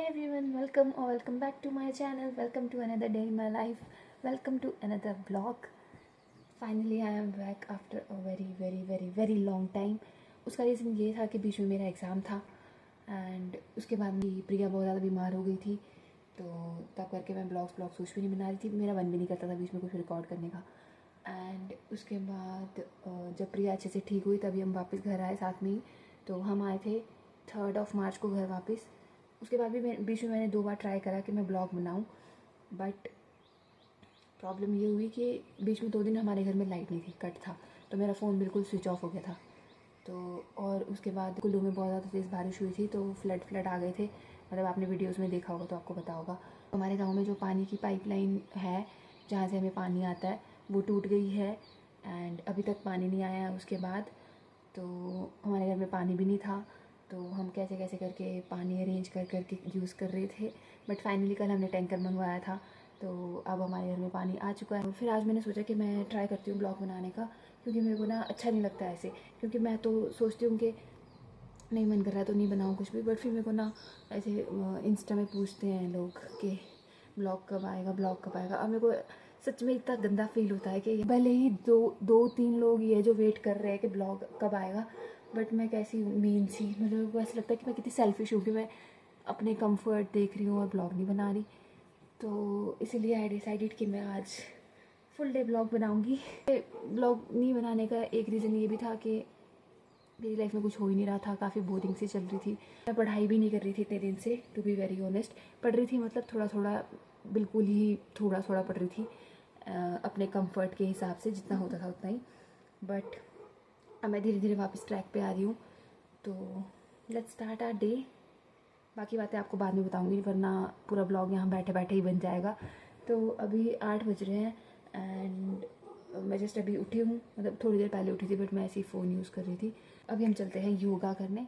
everyone, welcome or welcome back to my channel. Welcome to another day in my life. Welcome to another vlog. Finally I am back after a very long time. उसका reason ये था कि बीच में मेरा exam था and उसके बाद मेरी प्रिया बहुत ज़्यादा बीमार हो गई थी, तो तब करके मैं ब्लॉग्स कुछ भी नहीं बना रही थी। मेरा मन भी नहीं करता था बीच में कुछ रिकॉर्ड करने का। एंड उसके बाद जब प्रिया अच्छे से ठीक हुई तभी हम वापस घर आए साथ में ही। तो हम आए थे 3 मार्च को घर वापस। उसके बाद भी बीच में मैंने 2 बार ट्राई करा कि मैं ब्लॉग बनाऊं, बट प्रॉब्लम ये हुई कि बीच में 2 दिन हमारे घर में लाइट नहीं थी, कट था, तो मेरा फ़ोन बिल्कुल स्विच ऑफ हो गया था। तो और उसके बाद कुल्लू में बहुत ज़्यादा तेज़ बारिश हुई थी, तो फ्लड आ गए थे। मतलब आपने वीडियोज़ में देखा होगा तो आपको पता होगा। हमारे गाँव में जो पानी की पाइपलाइन है जहाँ से हमें पानी आता है वो टूट गई है एंड अभी तक पानी नहीं आया है। उसके बाद तो हमारे घर में पानी भी नहीं था, तो हम कैसे कैसे करके पानी अरेंज करके यूज़ कर रहे थे। बट फाइनली कल हमने टैंकर मंगवाया था, तो अब हमारे घर में पानी आ चुका है। फिर आज मैंने सोचा कि मैं ट्राई करती हूँ ब्लॉग बनाने का, क्योंकि मेरे को ना अच्छा नहीं लगता ऐसे। क्योंकि मैं तो सोचती हूँ कि नहीं मन कर रहा है तो नहीं बनाऊँ कुछ भी, बट फिर मेरे को ना ऐसे इंस्टा में पूछते हैं लोग कि ब्लॉग कब आएगा, ब्लॉग कब आएगा। अब मेरे को सच में इतना गंदा फील होता है कि भले ही दो तीन लोग ये जो वेट कर रहे हैं कि ब्लॉग कब आएगा, बट मैं कैसी मेन सी, मतलब मेरे को ऐसा लगता है कि मैं कितनी सेल्फिश हूँ कि मैं अपने कंफर्ट देख रही हूँ और ब्लॉग नहीं बना रही। तो इसीलिए आई डिसाइडेड कि मैं आज फुल डे ब्लॉग बनाऊँगी। ब्लॉग नहीं बनाने का एक रीज़न ये भी था कि मेरी लाइफ में कुछ हो ही नहीं रहा था, काफ़ी बोरिंग सी चल रही थी। मैं पढ़ाई भी नहीं कर रही थी इतने दिन से, टू बी वेरी ऑनेस्ट। पढ़ रही थी मतलब थोड़ा थोड़ा, बिल्कुल ही थोड़ा थोड़ा पढ़ रही थी, अपने कंफर्ट के हिसाब से जितना होता था उतना ही। बट अब मैं धीरे धीरे वापस ट्रैक पे आ रही हूँ। तो लेट्स स्टार्ट आवर डे। बाकी बातें आपको बाद में बताऊँगी, वरना पूरा ब्लॉग यहाँ बैठे बैठे ही बन जाएगा। तो अभी 8 बज रहे हैं एंड मैं जस्ट अभी उठी हूँ, मतलब थोड़ी देर पहले उठी थी, बट मैं ऐसे ही फ़ोन यूज़ कर रही थी। अभी हम चलते हैं योगा करने।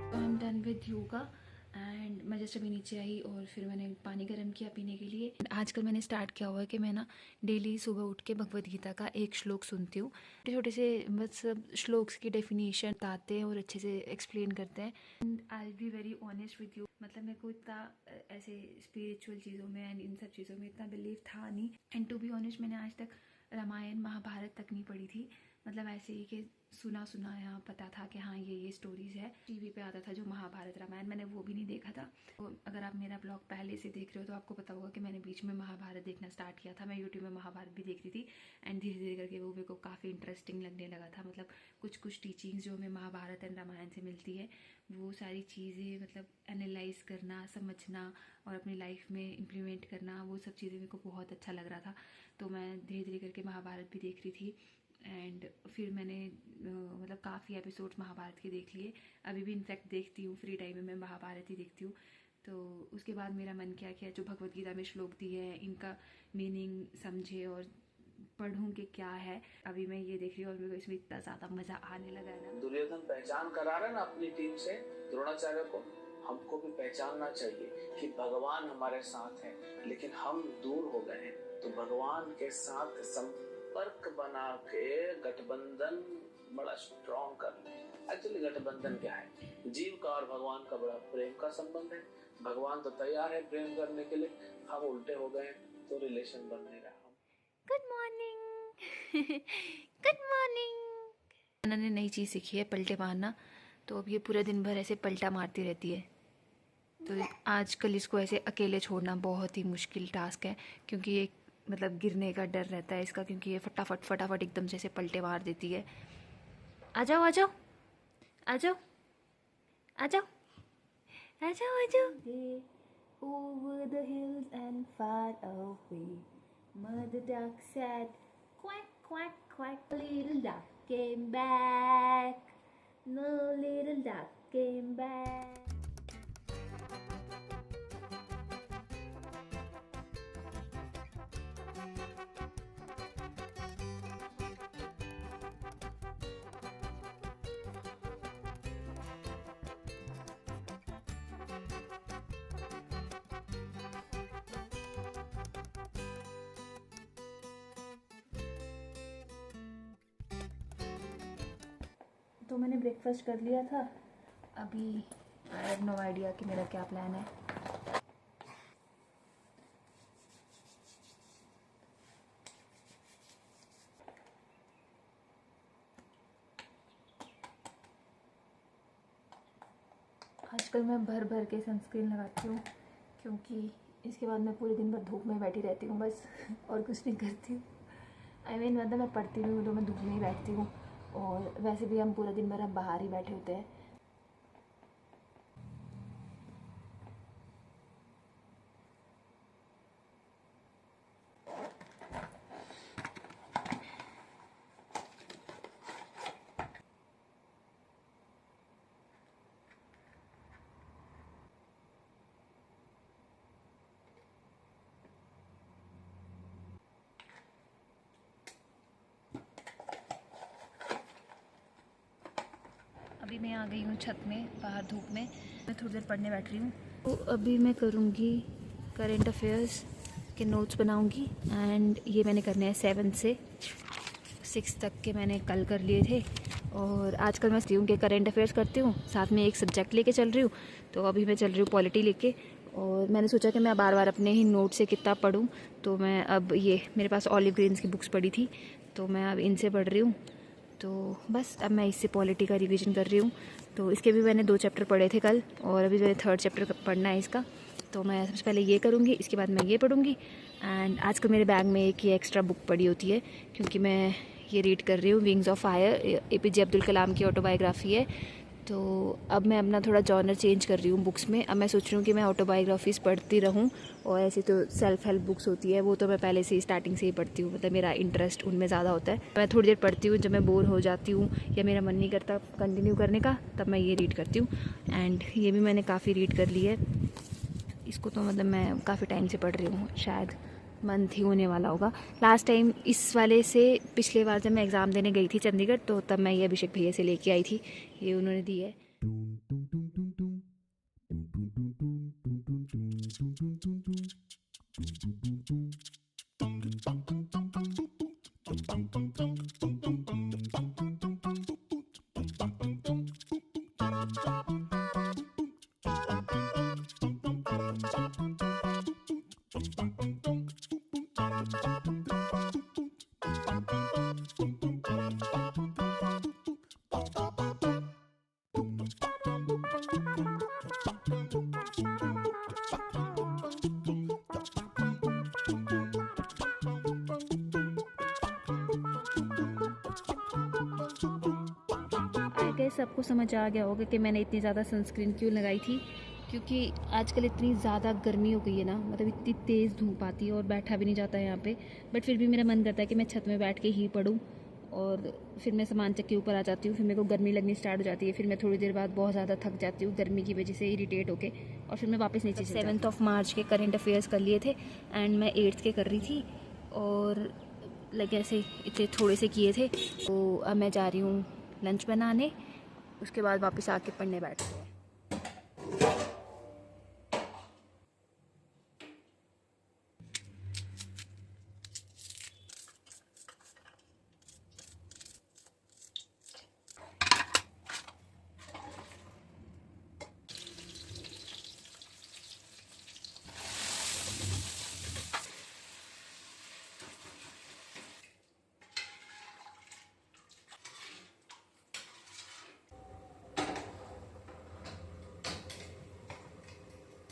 I am done with yoga and मैं जस्ट अभी नीचे आई और फिर मैंने पानी गर्म किया पीने के लिए। आजकल मैंने स्टार्ट किया हुआ है कि मैं ना डेली सुबह उठ के भगवद गीता का एक श्लोक सुनती हूँ। छोटे छोटे से मतलब श्लोक्स की डेफिनेशन बताते हैं और अच्छे से एक्सप्लेन करते हैं। And I be very honest with you, मतलब मेरे को इतना ऐसे स्पिरिचुअल चीज़ों में एंड इन सब चीज़ों में इतना बिलीव था नहीं। एंड टू बी ऑनेस्ट मैंने आज तक रामायण महाभारत तक नहीं पढ़ी थी। मतलब ऐसे ही कि सुना यहाँ पता था कि हाँ ये स्टोरीज है। टीवी पे आता था जो महाभारत रामायण, मैंने वो भी नहीं देखा था। तो अगर आप मेरा ब्लॉग पहले से देख रहे हो तो आपको पता होगा कि मैंने बीच में महाभारत देखना स्टार्ट किया था। मैं यूट्यूब में महाभारत भी देख रही थी एंड धीरे धीरे करके वो मेरे को काफ़ी इंटरेस्टिंग लगने लगा था। मतलब कुछ टीचिंग्स जो हमें महाभारत एंड रामायण से मिलती है वो सारी चीज़ें मतलब एनालाइज करना, समझना और अपनी लाइफ में इम्प्लीमेंट करना, वो सब चीज़ें मेरे को बहुत अच्छा लग रहा था। तो मैं धीरे धीरे करके महाभारत भी देख रही थी एंड फिर मैंने मतलब काफ़ी एपिसोड्स महाभारत के देख लिए। अभी भी इनफैक्ट देखती हूँ, फ्री टाइम में मैं महाभारत ही देखती हूँ। तो उसके बाद मेरा मन क्या किया जो भगवद गीता में श्लोक दिए हैं इनका मीनिंग समझे और पढ़ूं कि क्या है। अभी मैं ये देख रही हूँ और मेरे को इसमें इतना ज़्यादा मज़ा आने लगा है ना। दुर्योधन पहचान करा रहा है ना अपनी टीम से द्रोणाचार्य को। हमको भी पहचानना चाहिए कि भगवान हमारे साथ है, लेकिन हम दूर हो गए हैं। तो भगवान के साथ संपर्क बना के गठबंधन बड़ा स्ट्रॉन्ग कर ले। एक्चुअली गठबंधन क्या है? जीव का और भगवान का बड़ा प्रेम का संबंध है। भगवान तो तैयार है प्रेम करने के लिए, हम उल्टे हो गए तो रिलेशन बन नहीं रहा। Good morning good morning. मैंने नई चीज़ सीखी है पलटे मारना, तो अब ये पूरे दिन भर ऐसे पलटा मारती रहती है। तो आजकल इसको ऐसे अकेले छोड़ना बहुत ही मुश्किल टास्क है, क्योंकि ये मतलब गिरने का डर रहता है इसका, क्योंकि ये फटाफट एकदम से ऐसे पलटे मार देती है। आ जाओ आ जाओ आ जाओ आ जाओ आ जाओ आ जाओ। over the hills and far away. Mother duck said, quack, quack, quack. Little duck came back. No little duck came back. तो मैंने ब्रेकफास्ट कर लिया था। अभी आई हैव नो आइडिया कि मेरा क्या प्लान है। आजकल मैं भर भर के सनस्क्रीन लगाती हूँ, क्योंकि इसके बाद मैं पूरे दिन भर धूप में बैठी रहती हूँ बस, और कुछ नहीं करती हूँ। मतलब मैं पढ़ती भी हूँ तो मैं धूप में ही बैठती हूँ, और वैसे भी हम पूरा दिन भर हम बाहर ही बैठे होते हैं। अभी मैं आ गई हूँ छत में, बाहर धूप में। मैं थोड़ी देर पढ़ने बैठ रही हूँ। तो अभी मैं करूँगी करंट अफेयर्स के नोट्स बनाऊँगी, एंड ये मैंने करने हैं 7 से 6 तक के मैंने कल कर लिए थे। और आजकल मैं सोचती हूँ कि करंट अफेयर्स करती हूँ, साथ में एक सब्जेक्ट लेके चल रही हूँ। तो अभी मैं चल रही हूँ पॉलिटी लेके, और मैंने सोचा कि मैं बार बार अपने ही नोट से किताब पढूँ। तो मैं अब ये मेरे पास ऑलिव ग्रीन्स की बुक्स पड़ी थी, तो मैं अब इनसे पढ़ रही हूँ। तो बस अब मैं इससे पॉलिटी का रिवीजन कर रही हूँ। तो इसके भी मैंने 2 चैप्टर पढ़े थे कल, और अभी मैंने 3rd चैप्टर पढ़ना है इसका। तो मैं सबसे पहले ये करूँगी, इसके बाद मैं ये पढ़ूँगी। एंड आजकल मेरे बैग में एक ये एक्स्ट्रा बुक पड़ी होती है, क्योंकि मैं ये रीड कर रही हूँ Wings of Fire, APJ Abdul Kalam की ऑटोबायोग्राफी है। तो अब मैं अपना थोड़ा जॉनर चेंज कर रही हूँ बुक्स में। अब मैं सोच रही हूँ कि मैं ऑटोबायोग्राफीज़ पढ़ती रहूँ, और ऐसे तो सेल्फ हेल्प बुक्स होती है वो तो मैं पहले से ही स्टार्टिंग से ही पढ़ती हूँ, मतलब मेरा इंटरेस्ट उनमें ज़्यादा होता है। मैं थोड़ी देर पढ़ती हूँ, जब मैं बोर हो जाती हूँ या मेरा मन नहीं करता कंटिन्यू करने का, तब मैं ये रीड करती हूँ। एंड ये भी मैंने काफ़ी रीड कर ली है इसको, तो मतलब मैं काफ़ी टाइम से पढ़ रही हूँ, शायद मंथ ही होने वाला होगा। लास्ट टाइम इस वाले से पिछले बार जब मैं एग्ज़ाम देने गई थी चंडीगढ़, तो तब मैं ये अभिषेक भैया से लेके आई थी, ये उन्होंने दी है। सबको समझ आ गया होगा कि मैंने इतनी ज़्यादा सनस्क्रीन क्यों लगाई थी, क्योंकि आजकल इतनी ज़्यादा गर्मी हो गई है ना, मतलब इतनी तेज़ धूप आती है और बैठा भी नहीं जाता है यहाँ पे। बट फिर भी मेरा मन करता है कि मैं छत में बैठ के ही पढूं, और फिर मैं सामान चक के ऊपर आ जाती हूँ। फिर मेरे को गर्मी लगनी स्टार्ट हो जाती है, फिर मैं थोड़ी देर बाद बहुत ज़्यादा थक जाती हूँ गर्मी की वजह से इरीटेट होके, और फिर मैं वापस नीचे 7 मार्च के करंट अफेयर्स कर लिए थे, एंड मैं 8th के कर रही थी, और लगे ऐसे इतने थोड़े से किए थे। तो अब मैं जा रही हूँ लंच बनाने, उसके बाद वापस आके पढ़ने बैठते हैं।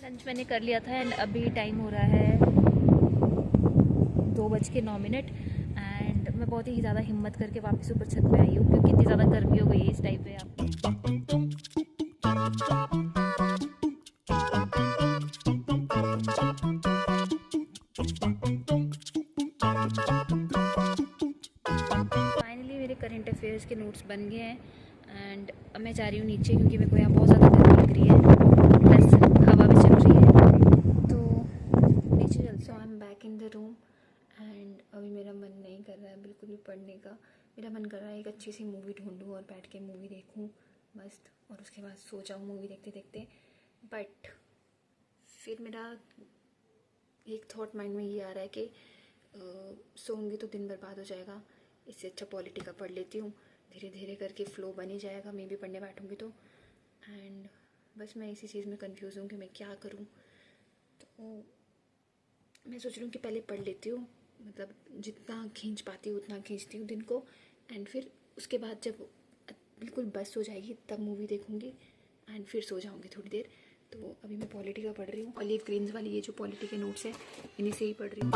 लंच मैंने कर लिया था, एंड अभी टाइम हो रहा है 2:09, एंड मैं बहुत ही ज़्यादा हिम्मत करके वापस ऊपर छत पे आई हूँ, क्योंकि इतनी ज़्यादा गर्मी हो गई है इस टाइम पे। आप एंड अब मैं जा रही हूँ नीचे क्योंकि मेरे को यहाँ बहुत ज़्यादा गर्मी लग रही है, प्लस हवा भी चल रही है, तो नीचे चलते। So I am back in the room and अभी मेरा मन नहीं कर रहा है बिल्कुल भी पढ़ने का। मेरा मन कर रहा है एक अच्छी सी मूवी ढूंढूं और बैठ के मूवी देखूं मस्त, और उसके बाद सो जाऊँ मूवी देखते देखते। बट फिर मेरा एक थॉट माइंड में ये आ रहा है कि सोऊंगी तो दिन बर्बाद हो जाएगा, इससे अच्छा पॉलिटी का पढ़ लेती हूँ, धीरे धीरे करके फ़्लो बन ही जाएगा मैं भी पढ़ने बैठूँगी तो। एंड बस मैं इसी चीज़ में कंफ्यूज हूँ कि मैं क्या करूँ। तो मैं सोच रही हूँ कि पहले पढ़ लेती हूँ, मतलब जितना खींच पाती हूँ उतना खींचती हूँ दिन को, एंड फिर उसके बाद जब बिल्कुल बस हो जाएगी तब मूवी देखूँगी एंड फिर सो जाऊँगी थोड़ी देर। तो अभी मैं पॉलिटी का पढ़ रही हूँ, ऑलिव ग्रीन्स वाली ये जो पॉलिटी के नोट्स हैं इन्हीं से ही पढ़ रही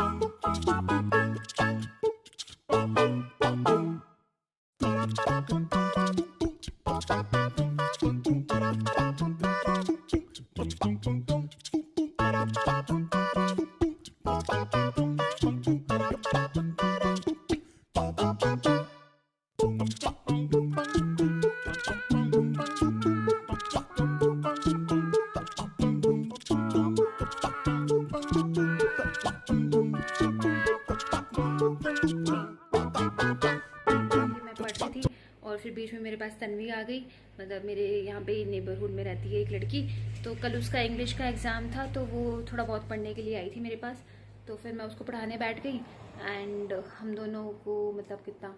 और फिर बीच में मेरे पास तन्वी आ गई, मतलब मेरे यहाँ पे नेबरहुड में रहती है एक लड़की। तो कल उसका इंग्लिश का एग्ज़ाम था तो वो थोड़ा बहुत पढ़ने के लिए आई थी मेरे पास, तो फिर मैं उसको पढ़ाने बैठ गई एंड हम दोनों को मतलब कितना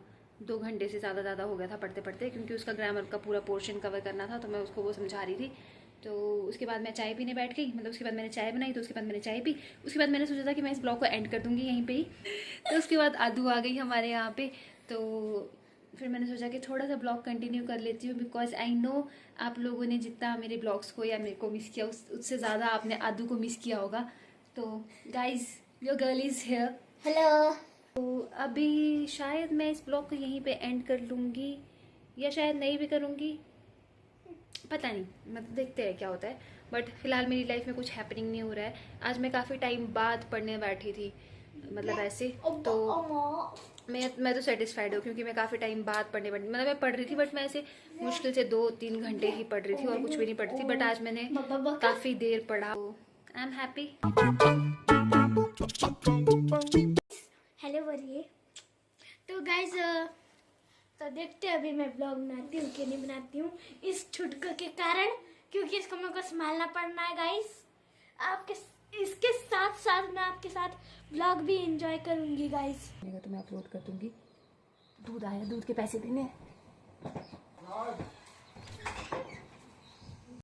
2 घंटे से ज़्यादा हो गया था पढ़ते पढ़ते, क्योंकि उसका ग्रामर का पूरा पोर्शन कवर करना था तो मैं उसको वो समझा रही थी। तो उसके बाद मैं चाय पीने बैठ गई, मतलब उसके बाद मैंने चाय बनाई तो उसके बाद मैंने चाय पी। उसके बाद मैंने सोचा था कि मैं इस ब्लॉग को एंड कर दूँगी यहीं पे ही। तो उसके बाद आदू आ गई हमारे यहाँ पे, तो फिर मैंने सोचा कि थोड़ा सा ब्लॉग कंटिन्यू कर लेती हूँ, बिकॉज आई नो आप लोगों ने जितना मेरे ब्लॉग्स को या मेरे को मिस किया उससे ज़्यादा आपने आदू को मिस किया होगा। तो guys your girl is here. Hello. तो अभी शायद मैं इस ब्लॉग को यहीं पे एंड कर लूँगी या शायद नहीं भी करूँगी, पता नहीं, मतलब देखते हैं क्या होता है। बट फिलहाल मेरी लाइफ में कुछ हैपनिंग नहीं हो रहा है। आज मैं काफ़ी टाइम बाद पढ़ने बैठी थी, मतलब ऐसे तो मैं तो सेटिस्फाइड हूँ क्योंकि मैं काफ़ी टाइम बाद पढ़ने बैठी, मतलब मैं पढ़ रही थी बट मैं ऐसे मुश्किल से 2-3 घंटे ही पढ़ रही थी और कुछ भी नहीं पढ़ रही थी, बट आज मैंने काफ़ी देर पढ़ा, आई एम हैप्पी। हेलो बोलिए। तो गाइज तो देखते हैं अभी मैं ब्लॉग बनाती हूँ कि नहीं बनाती हूँ इस छुटक के कारण, क्योंकि इसको मेरे को संभालना पड़ना है गाइज। आपके इसके साथ साथ मैं आपके साथ ब्लॉग भी एंजॉय करूँगी गाइज। तो मैं अपलोड कर दूँगी। दूध आया, दूध के पैसे देने हैं।